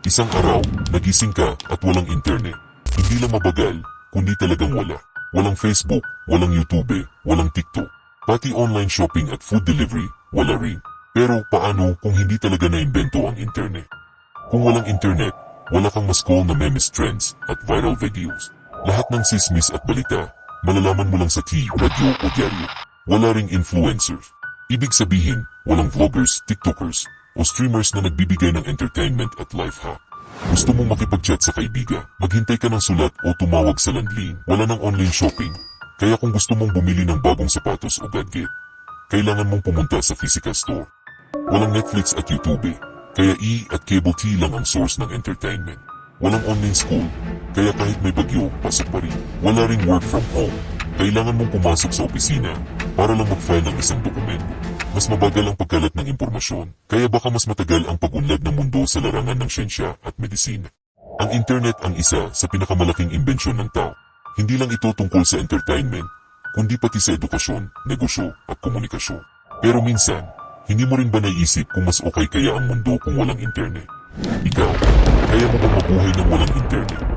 Isang araw, nagising ka at walang internet. Hindi lang mabagal, kundi talagang wala. Walang Facebook, walang YouTube, walang TikTok. Pati online shopping at food delivery, wala rin. Pero paano kung hindi talaga naimbento ang internet? Kung walang internet, wala kang mas-call na memes trends at viral videos. Lahat ng sismis at balita, malalaman mo lang sa TV, radio o diaryo. Wala ring influencers. Ibig sabihin, walang vloggers, tiktokers, o streamers na nagbibigay ng entertainment at life hack. Gusto mong makipag-chat sa kaibigan, maghintay ka ng sulat o tumawag sa landline. Wala ng online shopping. Kaya kung gusto mong bumili ng bagong sapatos o gadget, kailangan mong pumunta sa physical store. Walang Netflix at YouTube, kaya at cable T lang ang source ng entertainment. Walang online school, kaya kahit may bagyo, pasok pa rin. Wala ring work from home. Kailangan mong pumasok sa opisina para lang mag-file ng isang dokumento. Mas mabagal ang pagkalat ng impormasyon, kaya baka mas matagal ang pag-unlad ng mundo sa larangan ng siyensya at medisina. Ang internet ang isa sa pinakamalaking imbensyon ng tao. Hindi lang ito tungkol sa entertainment, kundi pati sa edukasyon, negosyo at komunikasyon. Pero minsan, hindi mo rin ba naisip kung mas okay kaya ang mundo kung walang internet? Ikaw, kaya mo bang mabuhay ng walang internet?